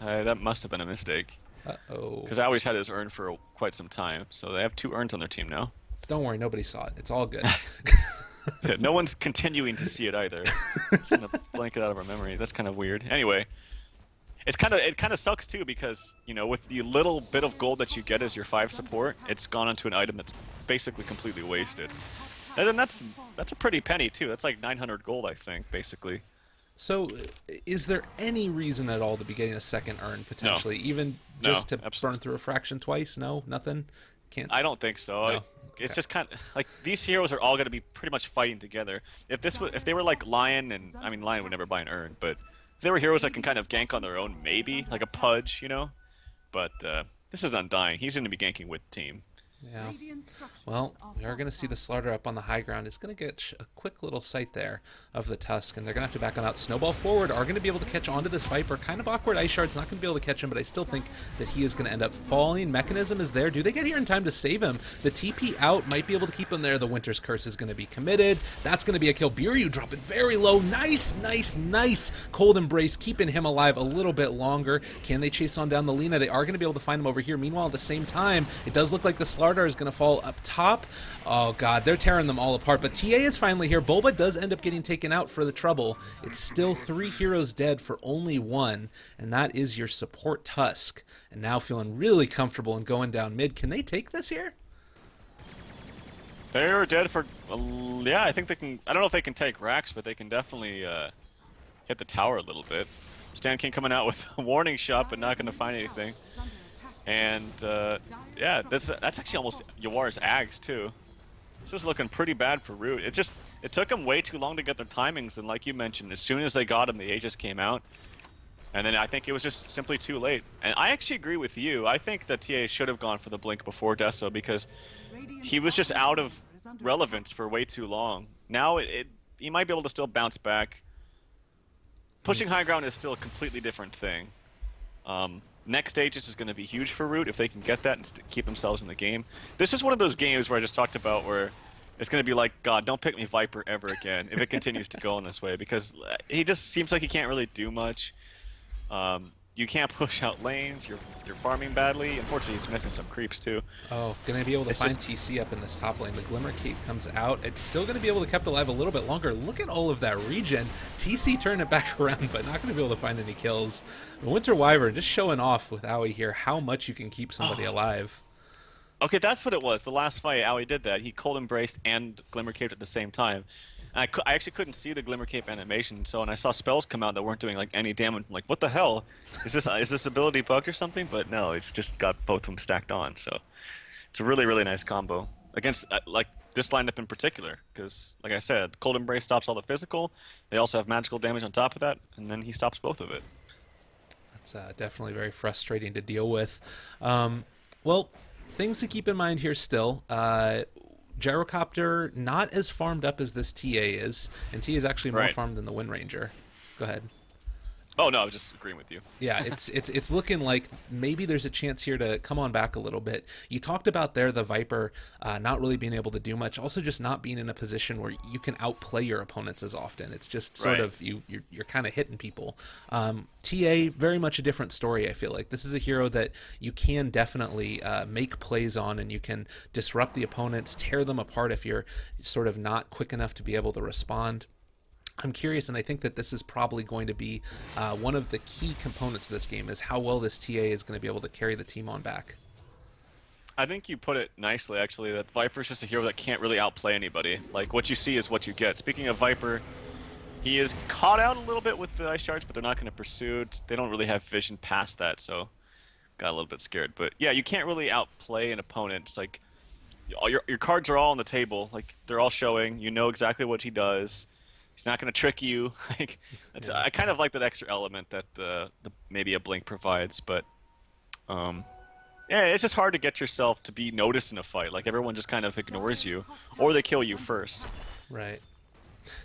That must have been a mistake. Uh-oh. Because I always had his urn for quite some time. So they have 2 urns on their team now. Don't worry, nobody saw it. It's all good. Yeah, no one's continuing to see it either. Just gonna blank it out of our memory. That's kind of weird. Anyway, it kind of sucks too because with the little bit of gold that you get as your 5 support, it's gone into an item that's basically completely wasted. And then that's a pretty penny too. That's like 900 gold, I think, basically. So, is there any reason at all to be getting a second urn potentially, even just to burn through a fraction twice? No, nothing. Can't. I don't think so. No? It's just kind of like these heroes are all going to be pretty much fighting together. If they were like Lion, and I mean Lion would never buy an urn, but if they were heroes that can kind of gank on their own, maybe like a Pudge, But this is Undying. He's going to be ganking with team. Yeah. Well, we are going to see the Slardar up on the high ground. It's going to get a quick little sight there of the Tusk, and they're going to have to back on out. Snowball forward are going to be able to catch onto this Viper. Kind of awkward. Ice Shard's not going to be able to catch him, but I still think that he is going to end up falling. Mechanism is there. Do they get here in time to save him? The TP out might be able to keep him there. The Winter's Curse is going to be committed. That's going to be a kill. Biryu dropping very low. Nice, nice, nice. Cold Embrace, keeping him alive a little bit longer. Can they chase on down the Lina? They are going to be able to find him over here. Meanwhile, at the same time, it does look like the Slardar Slardar is going to fall up top. Oh god, they're tearing them all apart. But TA is finally here. Bulba does end up getting taken out for the trouble. It's still 3 heroes dead for only 1, and that is your support Tusk. And now feeling really comfortable and going down mid. Can they take this here? They are dead for, yeah, I think they can, I don't know if they can take racks, but they can definitely hit the tower a little bit. Stan King coming out with a warning shot, but not going to find anything. And yeah, that's actually almost Yawar's Ags too. This is looking pretty bad for Root. It took them way too long to get their timings, and like you mentioned, as soon as they got him, the Aegis came out. And then I think it was just simply too late. And I actually agree with you. I think that TA should have gone for the Blink before Deso because he was just out of relevance for way too long. Now he might be able to still bounce back. Pushing high ground is still a completely different thing. Next Aegis is going to be huge for Root if they can get that and keep themselves in the game. This is one of those games where I just talked about where it's going to be like, God, don't pick me Viper ever again if it continues to go in this way, because he just seems like he can't really do much. You can't push out lanes, you're farming badly. Unfortunately, he's missing some creeps too. Oh, gonna be able to find TC up in this top lane. The Glimmer Cape comes out. It's still gonna be able to kept alive a little bit longer. Look at all of that regen. TC turned it back around, but not gonna be able to find any kills. The Winter Wyvern just showing off with Aoi here how much you can keep somebody alive. Okay, that's what it was. The last fight, Aoi did that. He cold embraced and Glimmer Caped at the same time. And I actually couldn't see the Glimmer Cape animation, so when I saw spells come out that weren't doing like any damage, I'm like, what the hell? Is this ability bugged or something? But no, it's just got both of them stacked on. So it's a really, really nice combo against like this lineup in particular, because like I said, Cold Embrace stops all the physical. They also have magical damage on top of that, and then he stops both of it. That's definitely very frustrating to deal with. Well, things to keep in mind here still. Gyrocopter not as farmed up as this TA is, and TA is actually more farmed than the Wind Ranger. Go ahead. Oh no, I was just agreeing with you. Yeah, it's looking like maybe there's a chance here to come on back a little bit. You talked about there the Viper not really being able to do much, also just not being in a position where you can outplay your opponents as often. It's just sort of you're kind of hitting people. TA, very much a different story, I feel like. This is a hero that you can definitely make plays on, and you can disrupt the opponents, tear them apart if you're sort of not quick enough to be able to respond. I'm curious, and I think that this is probably going to be one of the key components of this game, is how well this TA is going to be able to carry the team on back. I think you put it nicely, actually, that Viper's just a hero that can't really outplay anybody. Like, what you see is what you get. Speaking of Viper, he is caught out a little bit with the Ice Shards, but they're not going to pursue. They don't really have vision past that, so got a little bit scared. But yeah, you can't really outplay an opponent. It's like, all your cards are all on the table. Like, they're all showing. You know exactly what he does. He's not going to trick you. Like, I kind of like that extra element that maybe a Blink provides, but yeah, it's just hard to get yourself to be noticed in a fight. Like, everyone just kind of ignores you, or they kill you first. Right.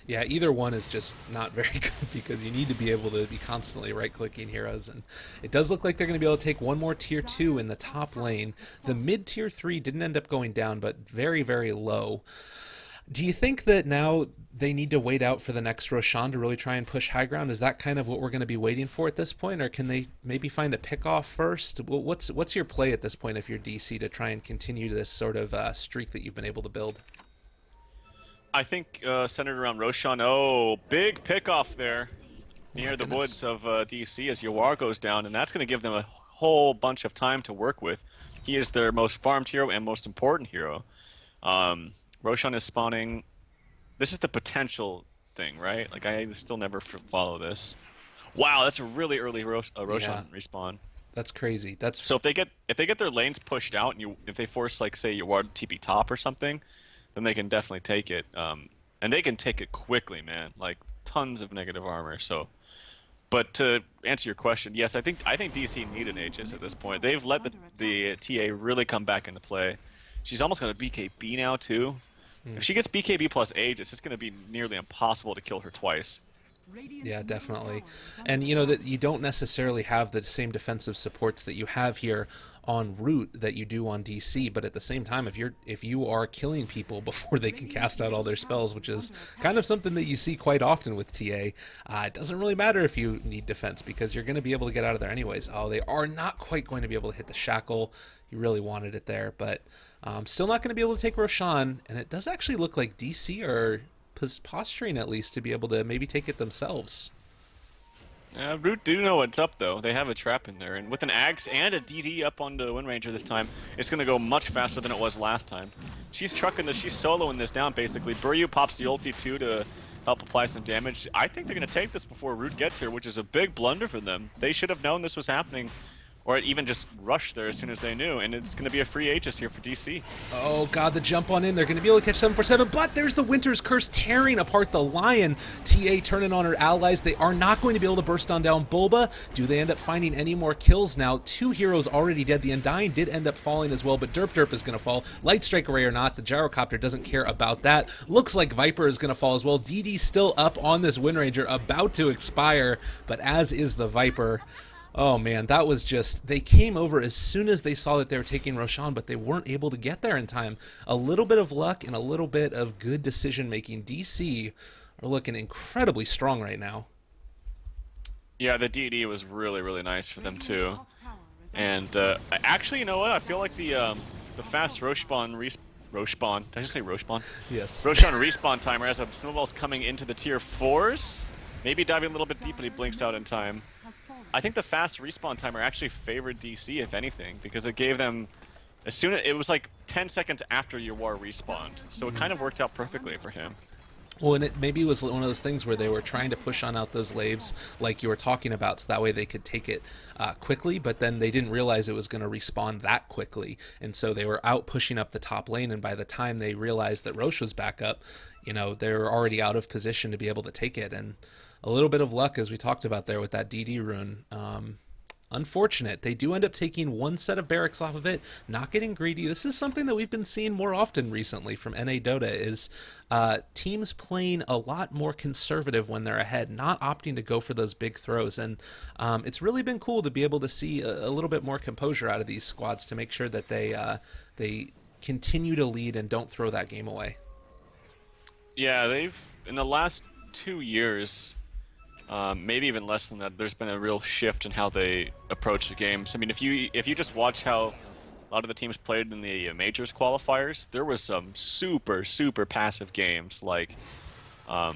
Yeah, either one is just not very good, because you need to be able to be constantly right-clicking heroes, and it does look like they're going to be able to take one more tier 2 in the top lane. The mid tier 3 didn't end up going down, but very, very low. Do you think that now they need to wait out for the next Roshan to really try and push high ground? Is that kind of what we're going to be waiting for at this point, or can they maybe find a pick-off first? What's your play at this point if you're DC to try and continue this sort of streak that you've been able to build? I think centered around Roshan. Oh, big pick-off there near the woods of DC as Yawar goes down, and that's going to give them a whole bunch of time to work with. He is their most farmed hero and most important hero. Roshan is spawning. This is the potential thing, right? Like, I still never follow this. Wow, that's a really early Roshan respawn. That's crazy. That's so if they get their lanes pushed out, and if they force, like, say, Yawar to TP top or something, then they can definitely take it. And they can take it quickly, man. Like, tons of negative armor. So, but to answer your question, yes, I think DC need an Aegis at this point. They've let the TA really come back into play. She's almost got a BKB now too. If she gets BKB plus Aegis, it's going to be nearly impossible to kill her twice. Yeah, definitely. And you know that you don't necessarily have the same defensive supports that you have here on root that you do on DC, but at the same time if you are killing people before they can cast out all their spells, which is kind of something that you see quite often with TA, it doesn't really matter if you need defense because you're going to be able to get out of there anyways. Oh, they are not quite going to be able to hit the shackle. You really wanted it there, but still not going to be able to take Roshan, and it does actually look like DC are posturing at least to be able to maybe take it themselves. Root do know what's up though. They have a trap in there, and with an Axe and a DD up on the Wind Ranger this time, it's gonna go much faster than it was last time. She's trucking this, she's soloing this down basically. Buryu pops the ulti too to help apply some damage. I think they're gonna take this before Root gets here, which is a big blunder for them. They should have known this was happening, or even just rush there as soon as they knew, and it's going to be a free Aegis here for DC. Oh god, the jump on in. They're going to be able to catch 747, but there's the Winter's Curse tearing apart the Lion. TA turning on her allies. They are not going to be able to burst on down Bulba. Do they end up finding any more kills now? 2 heroes already dead. The Undying did end up falling as well, but Derp is going to fall. Light Strike Array or not, the Gyrocopter doesn't care about that. Looks like Viper is going to fall as well. DD still up on this Wind Ranger, about to expire, but as is the Viper. Oh man, that was just, they came over as soon as they saw that they were taking Roshan, but they weren't able to get there in time. A little bit of luck and a little bit of good decision making. DC are looking incredibly strong right now. Yeah, the DD was really, really nice for them too. And actually, you know what? I feel like the fast Roshbon. Did I just say Roshbon? Yes. Roshan respawn timer as a snowball's coming into the tier 4s. Maybe diving a little bit deep, but he blinks out in time. I think the fast respawn timer actually favored DC, if anything, because it gave them it was like 10 seconds after your war respawned, so it kind of worked out perfectly for him. Well, and maybe it was one of those things where they were trying to push on out those laves like you were talking about, so that way they could take it quickly, but then they didn't realize it was going to respawn that quickly, and so they were out pushing up the top lane, and by the time they realized that Roche was back up, you know, they were already out of position to be able to take it, and a little bit of luck, as we talked about there with that DD rune. Unfortunate. They do end up taking one set of barracks off of it, not getting greedy. This is something that we've been seeing more often recently from NA Dota, is teams playing a lot more conservative when they're ahead, not opting to go for those big throws. And it's really been cool to be able to see a little bit more composure out of these squads to make sure that they continue to lead and don't throw that game away. Yeah, in the last 2 years, maybe even less than that, there's been a real shift in how they approach the games. I mean, if you just watch how a lot of the teams played in the majors qualifiers, there was some super passive games. Like, I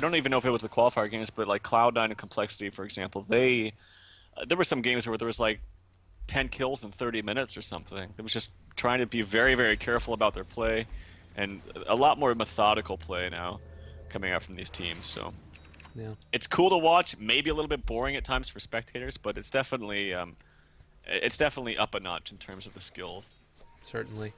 don't even know if it was the qualifier games, but like Cloud9 and Complexity, for example, there were some games where there was like 10 kills in 30 minutes or something. It was just trying to be very careful about their play, and a lot more methodical play now coming out from these teams. So. Yeah. It's cool to watch, maybe a little bit boring at times for spectators, but it's definitely up a notch in terms of the skill. Certainly.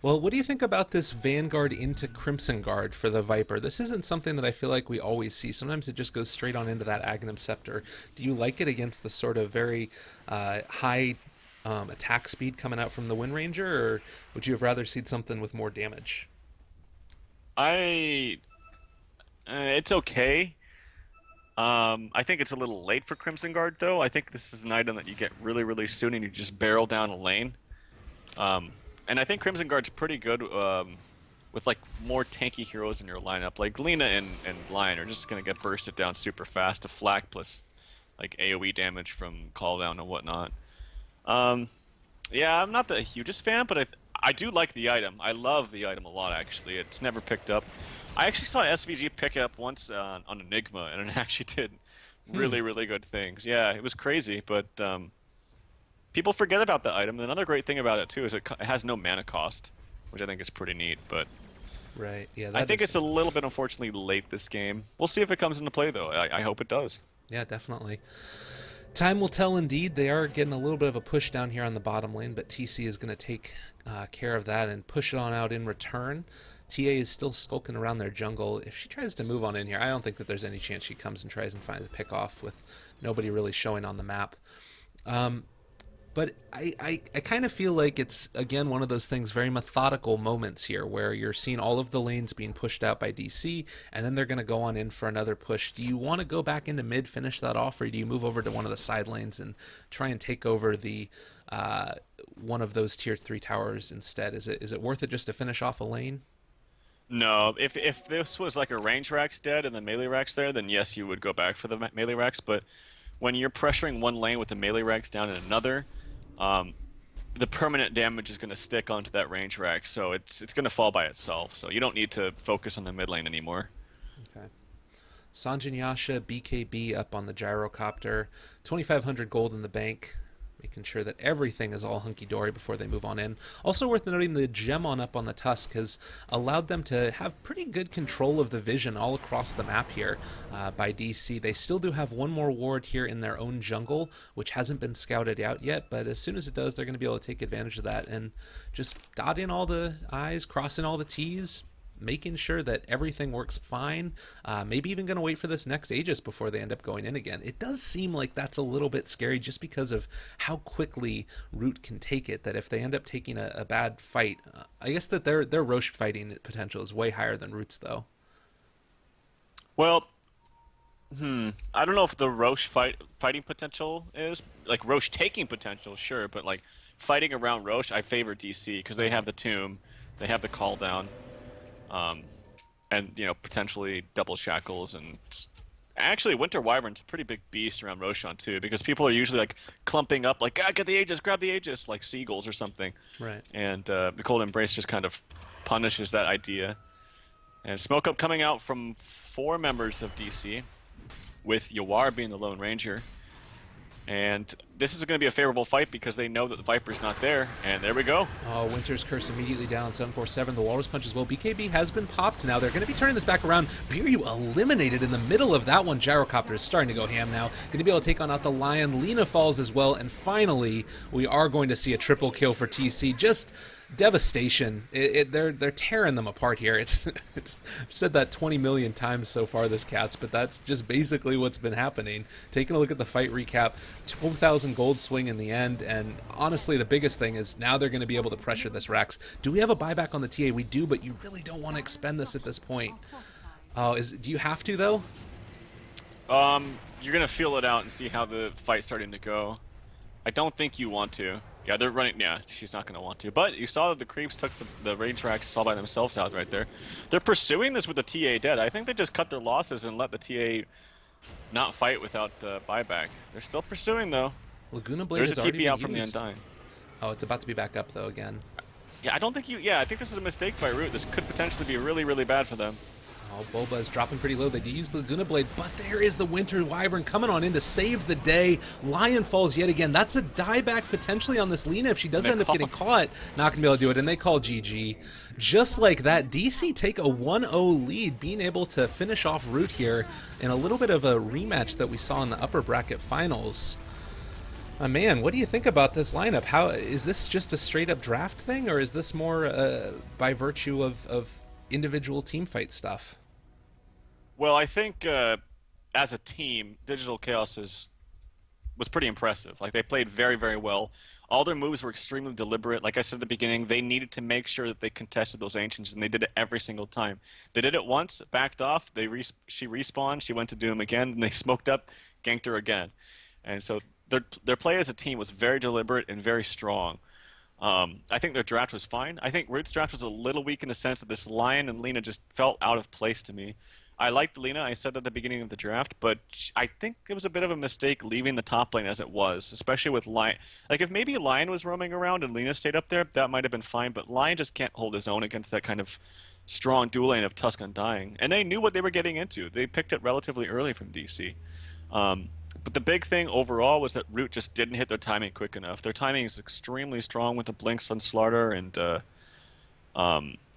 Well, what do you think about this Vanguard into Crimson Guard for the Viper? This isn't something that I feel like we always see. Sometimes it just goes straight on into that Aghanim Scepter. Do you like it against the sort of very high attack speed coming out from the Wind Ranger, or would you have rather seen something with more damage? It's okay. I think it's a little late for Crimson Guard, though. I think this is an item that you get really soon, and you just barrel down a lane. And I think Crimson Guard's pretty good with like more tanky heroes in your lineup. Like Lina and Lion are just gonna get bursted down super fast to flak plus like AoE damage from call down and whatnot. Yeah, I'm not the hugest fan, but I do like the item. I love the item a lot, actually. It's never picked up. I actually saw SVG pick it up once on Enigma, and it actually did really good things. Yeah, it was crazy, but people forget about the item. And another great thing about it, too, is it has no mana cost, which I think is pretty neat. But Right, yeah. I think it's a little bit, unfortunately, late this game. We'll see if it comes into play, though. I hope it does. Yeah, definitely. Time will tell indeed. They are getting a little bit of a push down here on the bottom lane, but TC is going to take care of that and push it on out in return. TA is still skulking around their jungle. If she tries to move on in here, I don't think that there's any chance she comes and tries and finds a pick off with nobody really showing on the map. But I kind of feel like it's, again, one of those things, very methodical moments here where you're seeing all of the lanes being pushed out by DC, and then they're going to go on in for another push. Do you want to go back into mid, finish that off, or do you move over to one of the side lanes and try and take over the one of those tier 3 towers instead? Is it worth it just to finish off a lane? No, if this was like a range rack's dead and the melee rack's there, then yes, you would go back for the melee racks. But when you're pressuring one lane with the melee racks down in another, um, the permanent damage is going to stick onto that range rack, so it's going to fall by itself. So you don't need to focus on the mid lane anymore. Okay. Sanjin Yasha, BKB up on the gyrocopter, 2,500 gold in the bank, making sure that everything is all hunky-dory before they move on in. Also worth noting, the gem on up on the Tusk has allowed them to have pretty good control of the vision all across the map here by DC. They still do have one more ward here in their own jungle, which hasn't been scouted out yet, but as soon as it does, they're going to be able to take advantage of that and just dot in all the I's, crossing all the T's, making sure that everything works fine. Maybe even going to wait for this next Aegis before they end up going in again. It does seem like that's a little bit scary just because of how quickly Root can take it, that if they end up taking a bad fight, I guess that their Roche fighting potential is way higher than Root's, though. Well, I don't know if the Roche fighting potential is like Roche taking potential, sure, but like fighting around Roche, I favor DC because they have the tomb, they have the call down, um, and potentially double shackles and actually Winter Wyvern's a pretty big beast around Roshan too because people are usually like clumping up like get the Aegis, grab the Aegis like seagulls or something, Right. and the Cold Embrace just kind of punishes that idea. And smoke up coming out from 4 members of DC, with Yawar being the Lone Ranger. And this is going to be a favorable fight because they know that the Viper's not there. And there we go. Oh, Winter's Curse immediately down on 747. The Walrus Punch as well. BKB has been popped now. They're going to be turning this back around. Biryu eliminated in the middle of that one. Gyrocopter is starting to go ham now. Going to be able to take on out the Lion. Lina falls as well. And finally, we are going to see a triple kill for TC. Just devastation. They're tearing them apart here. I've said that 20 million times so far this cast, but that's just basically what's been happening. Taking a look at the fight recap, 12,000 gold swing in the end, and honestly the biggest thing is now they're going to be able to pressure this Rax. Do we have a buyback on the TA? We do, but you really don't want to expend this at this point. Do you have to though? You're going to feel it out and see how the fight's starting to go. I don't think you want to. Yeah, they're running. Yeah, she's not going to want to. But you saw that the creeps took the range racks all by themselves out right there. They're pursuing this with the TA dead. I think they just cut their losses and let the TA not fight without buyback. They're still pursuing though. Laguna Blade There's has a already TP been out from the used. Undying. Oh, it's about to be back up though again. Yeah, I don't think you. Yeah, I think this is a mistake by Root. This could potentially be really, really bad for them. Oh, Boba is dropping pretty low. They do use the Laguna Blade, but there is the Winter Wyvern coming on in to save the day. Lion falls yet again. That's a dieback potentially on this Lina if she does end up getting caught. Not going to be able to do it, and they call GG. Just like that, DC take a 1-0 lead, being able to finish off Root here in a little bit of a rematch that we saw in the upper bracket finals. Man, what do you think about this lineup? How is this just a straight-up draft thing, or is this more by virtue of individual team fight stuff? Well, I think as a team, Digital Chaos was pretty impressive. Like they played very, very well. All their moves were extremely deliberate. Like I said at the beginning, they needed to make sure that they contested those ancients, and they did it every single time. They did it once, backed off. She respawned. She went to do him again, and they smoked up, ganked her again. And so their play as a team was very deliberate and very strong. I think their draft was fine. I think Root's draft was a little weak in the sense that this Lion and Lina just felt out of place to me. I liked Lina, I said that at the beginning of the draft, but I think it was a bit of a mistake leaving the top lane as it was, especially with Lion. Like, if maybe Lion was roaming around and Lina stayed up there, that might have been fine, but Lion just can't hold his own against that kind of strong dual lane of Tusk Undying. And they knew what they were getting into. They picked it relatively early from DC. But the big thing overall was that Root just didn't hit their timing quick enough. Their timing is extremely strong with the blinks on Slardar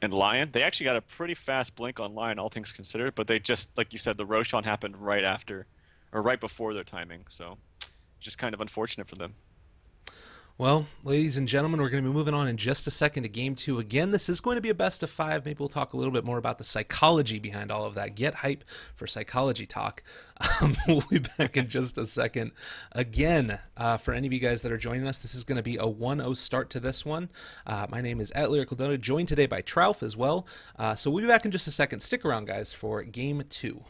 and Lion. They actually got a pretty fast blink on Lion, all things considered, but they just, like you said, the Roshan happened right after, or right before their timing, so just kind of unfortunate for them. Well, ladies and gentlemen, we're going to be moving on in just a second to game two. Again, this is going to be a best of five. Maybe we'll talk a little bit more about the psychology behind all of that. Get hype for psychology talk. We'll be back in just a second. Again, for any of you guys that are joining us, this is going to be a 1-0 start to this one. My name is at Lyrical, joined today by Tralf as well. So we'll be back in just a second. Stick around, guys, for game two.